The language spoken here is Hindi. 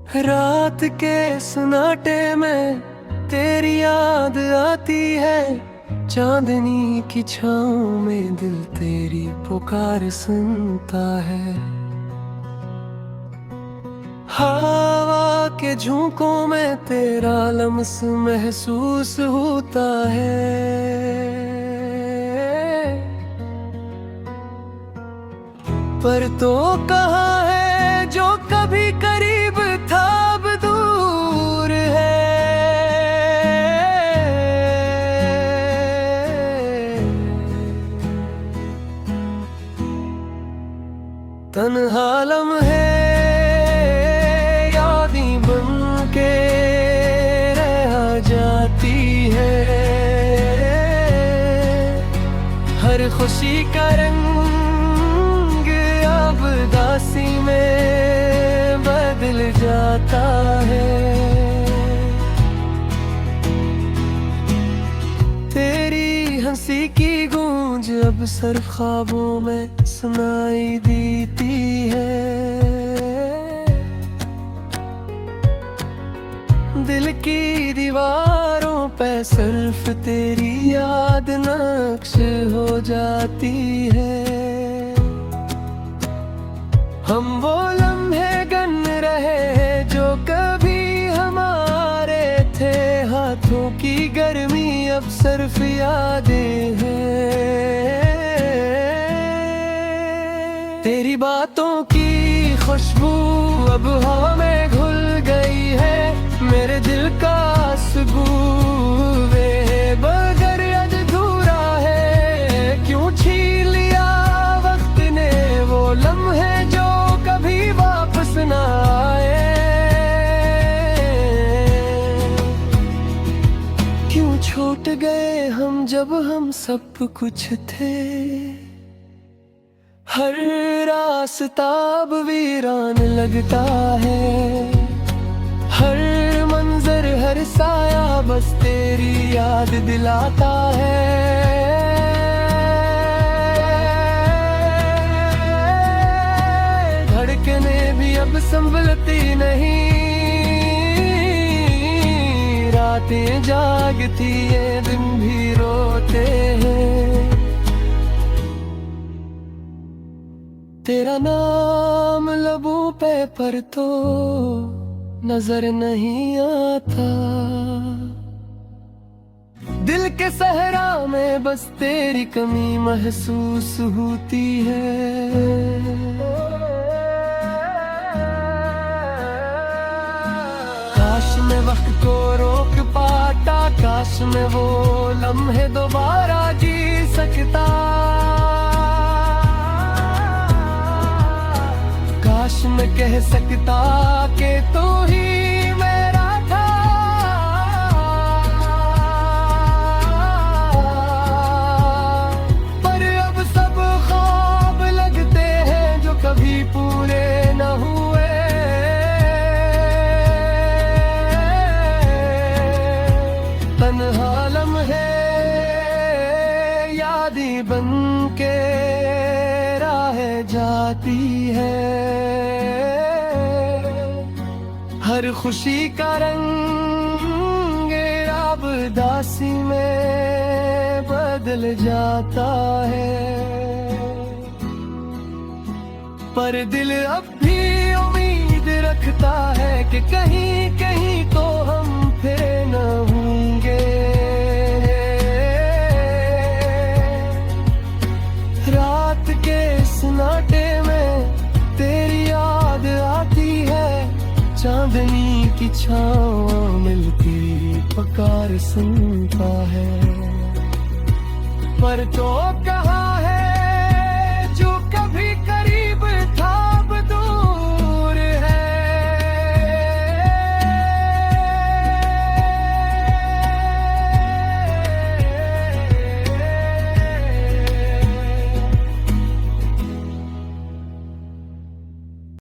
रात के सन्नाटे में तेरी याद आती है, चांदनी की छाँव में दिल तेरी पुकार सुनता है। हवा के झोंकों में तेरा लम्स महसूस होता है, पर तो कहाँ है जो कभी करीब था अब दूर है। तन्हा लम्हे यादें बन के रह जाती है, हर खुशी का रंग अब दासी में बदल जाता है। तेरी हंसी की गूंज अब सिर्फ ख्वाबों में सुनाई देती है, दिल की दीवारों पे सिर्फ तेरी याद नक्श हो जाती है। हम वो लम्हे गन रहे हैं जो कभी हमारे थे, हाथों की गर्मी अब सिर्फ यादें हैं। तेरी बातों की खुशबू अब हवा में घुल गई है, मेरे दिल का सुकून बगर अधूरा है। क्यों छीन लिया वक्त ने वो लम्हे जो कभी वापस न आए, क्यों छूट गए हम जब हम सब कुछ थे। हर रास्ता अब वीरान लगता है, हर मंजर हर साया बस तेरी याद दिलाता है। धड़कने भी अब संभलती नहीं, रातें जागती है दिन भी रोते हैं। तेरा नाम लबों पे पर तो नजर नहीं आता, दिल के सहरा में बस तेरी कमी महसूस होती है। काश मैं वक्त को रोक पाता, काश मैं वो लम्हे दोबारा जी सकता, काश मैं कह सकता कि तू ही मेरा था। पर अब सब ख्वाब लगते हैं जो कभी पूरे न हुए। तन्हा लम्हे यादें बन के राह जाती है, हर खुशी का रंग अब दासी में बदल जाता है। पर दिल अब भी उम्मीद रखता है कि कहीं कहीं तो हम फिर न होंगे। रात के सन्नाटे में तेरी याद आती है, चांदनी की छाँव मिलती पुकार सुनता है, पर तो कहाँ है